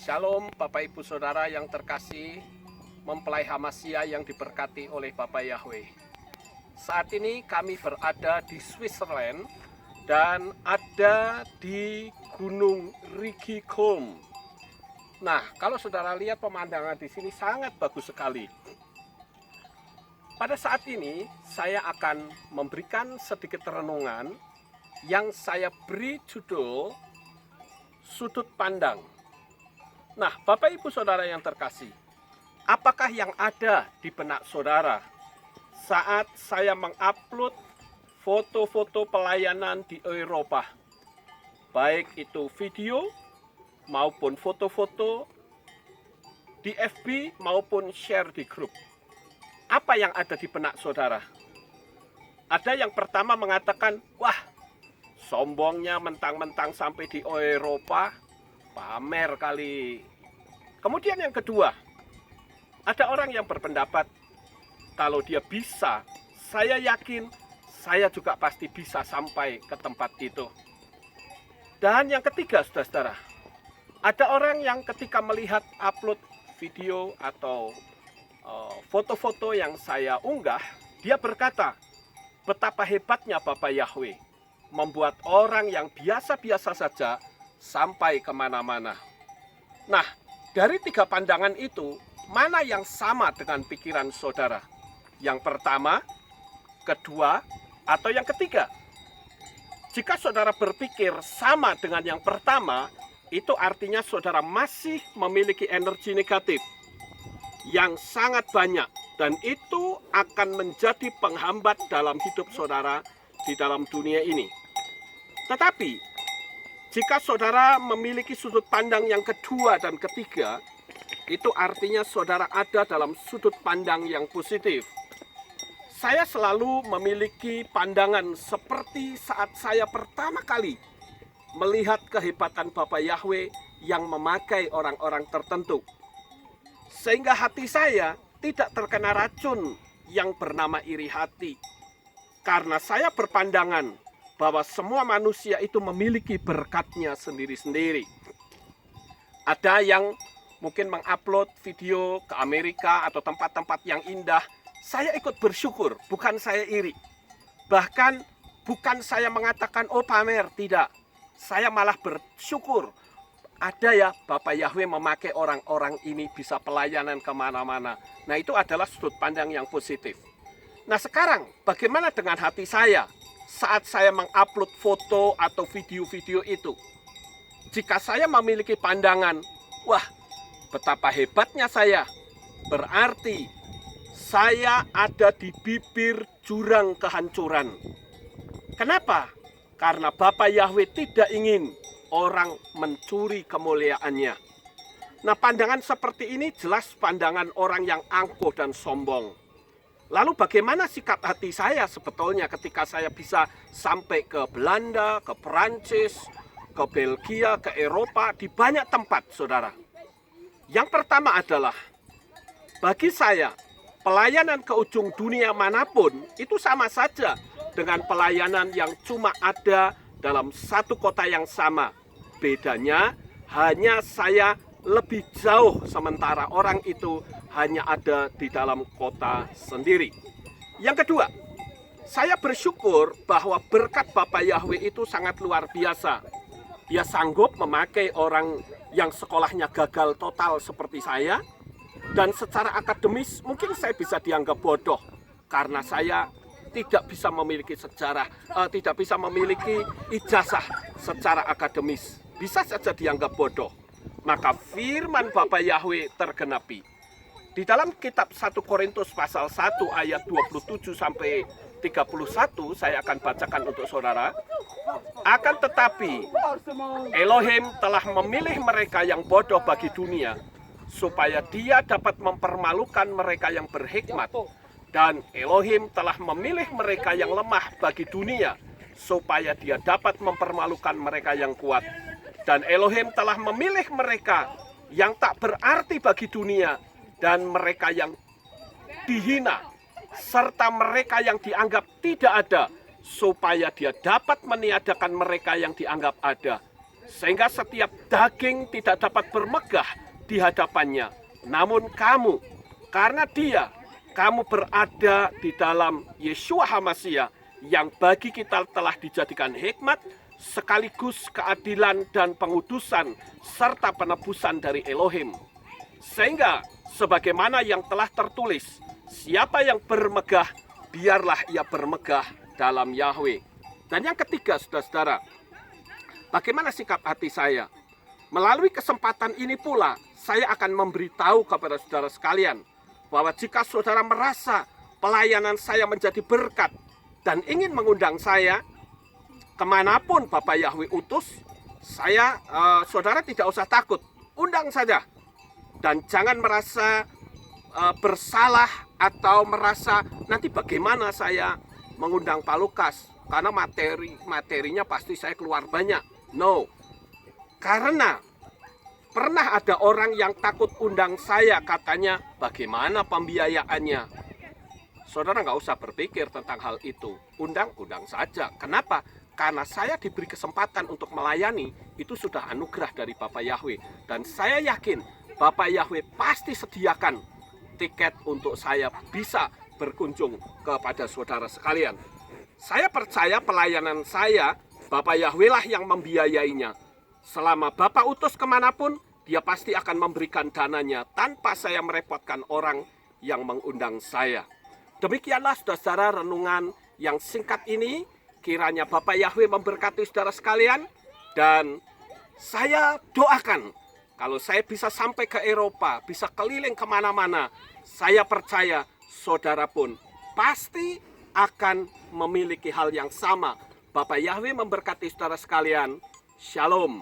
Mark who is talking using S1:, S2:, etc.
S1: Shalom Bapak Ibu Saudara yang terkasih, mempelai Hamasya yang diberkati oleh Bapak Yahweh. Saat ini kami berada di Switzerland dan ada di Gunung Rigi-Kulm. Nah, kalau saudara lihat pemandangan di sini sangat bagus sekali. Pada saat ini saya akan memberikan sedikit renungan yang saya beri judul Sudut Pandang. Nah, Bapak Ibu Saudara yang terkasih, apakah yang ada di benak saudara saat saya mengupload foto-foto pelayanan di Eropa? Baik itu video maupun foto-foto di FB maupun share di grup. Apa yang ada di benak saudara? Ada yang pertama mengatakan, wah, sombongnya mentang-mentang sampai di Eropa, pamer kali. Kemudian yang kedua, ada orang yang berpendapat kalau dia bisa, saya yakin saya juga pasti bisa sampai ke tempat itu. Dan yang ketiga, saudara-saudara, ada orang yang ketika melihat upload video atau foto-foto yang saya unggah, dia berkata, betapa hebatnya Bapak Yahweh membuat orang yang biasa-biasa saja sampai kemana-mana. Nah, dari tiga pandangan itu, mana yang sama dengan pikiran saudara? Yang pertama, kedua, atau yang ketiga? Jika saudara berpikir sama dengan yang pertama, itu artinya saudara masih memiliki energi negatif yang sangat banyak, dan itu akan menjadi penghambat dalam hidup saudara di dalam dunia ini. Tetapi jika saudara memiliki sudut pandang yang kedua dan ketiga, itu artinya saudara ada dalam sudut pandang yang positif. Saya selalu memiliki pandangan seperti saat saya pertama kali melihat kehebatan Bapak Yahweh yang memakai orang-orang tertentu. Sehingga hati saya tidak terkena racun yang bernama iri hati. Karena saya berpandangan bahwa semua manusia itu memiliki berkatnya sendiri-sendiri. Ada yang mungkin mengupload video ke Amerika atau tempat-tempat yang indah. Saya ikut bersyukur, bukan saya iri. Bahkan bukan saya mengatakan, oh pamer, tidak. Saya malah bersyukur. Ada ya Bapak Yahweh memakai orang-orang ini bisa pelayanan kemana-mana. Nah, itu adalah sudut pandang yang positif. Nah, sekarang bagaimana dengan hati saya saat saya mengupload foto atau video-video itu? Jika saya memiliki pandangan, wah, betapa hebatnya saya, berarti saya ada di bibir jurang kehancuran. Kenapa? Karena Bapak Yahweh tidak ingin orang mencuri kemuliaannya. Nah, pandangan seperti ini jelas pandangan orang yang angkuh dan sombong. Lalu bagaimana sikap hati saya sebetulnya ketika saya bisa sampai ke Belanda, ke Perancis, ke Belgia, ke Eropa, di banyak tempat, saudara. Yang pertama adalah, bagi saya, pelayanan ke ujung dunia manapun itu sama saja dengan pelayanan yang cuma ada dalam satu kota yang sama. Bedanya hanya saya lebih jauh sementara orang itu hanya ada di dalam kota sendiri. Yang kedua, saya bersyukur bahwa berkat Bapak Yahweh itu sangat luar biasa. Dia sanggup memakai orang yang sekolahnya gagal total seperti saya, dan secara akademis mungkin saya bisa dianggap bodoh karena saya tidak bisa memiliki sejarah, tidak bisa memiliki ijazah secara akademis. Bisa saja dianggap bodoh. Maka firman Bapak Yahweh tergenapi. Di dalam kitab 1 Korintus pasal 1 ayat 27 sampai 31 saya akan bacakan untuk saudara. Akan tetapi Elohim telah memilih mereka yang bodoh bagi dunia supaya dia dapat mempermalukan mereka yang berhikmat. Dan Elohim telah memilih mereka yang lemah bagi dunia supaya dia dapat mempermalukan mereka yang kuat. Dan Elohim telah memilih mereka yang tak berarti bagi dunia dan mereka yang dihina, serta mereka yang dianggap tidak ada, supaya dia dapat meniadakan mereka yang dianggap ada. sehingga setiap daging tidak dapat bermegah di hadapannya. Namun kamu, karena Dia, kamu berada di dalam Yeshua HaMasyiah yang bagi kita telah dijadikan hikmat, sekaligus keadilan dan pengudusan, serta penebusan dari Elohim. Sehingga sebagaimana yang telah tertulis, siapa yang bermegah, biarlah ia bermegah dalam Yahweh. Dan yang ketiga, saudara-saudara, bagaimana sikap hati saya? Melalui kesempatan ini pula, saya akan memberitahu kepada saudara sekalian, bahwa jika saudara merasa pelayanan saya menjadi berkat, dan ingin mengundang saya, kemanapun Bapak Yahweh utus, saudara tidak usah takut, undang saja. Dan jangan merasa bersalah atau merasa nanti bagaimana saya mengundang Pak Lukas, karena materinya pasti saya keluar banyak. No, karena pernah ada orang yang takut undang saya, katanya bagaimana pembiayaannya. Saudara nggak usah berpikir tentang hal itu, undang saja. Kenapa? Karena saya diberi kesempatan untuk melayani, itu sudah anugerah dari Bapak Yahweh. Dan saya yakin Bapak Yahweh pasti sediakan tiket untuk saya bisa berkunjung kepada saudara sekalian. Saya percaya pelayanan saya, Bapak Yahweh lah yang membiayainya. Selama Bapak utus kemanapun, Dia pasti akan memberikan dananya tanpa saya merepotkan orang yang mengundang saya. Demikianlah saudara-saudara renungan yang singkat ini. Kiranya Bapak Yahweh memberkati saudara sekalian. Dan saya doakan kalau saya bisa sampai ke Eropa, bisa keliling kemana-mana, saya percaya saudara pun pasti akan memiliki hal yang sama. Bapak Yahweh memberkati saudara sekalian. Shalom.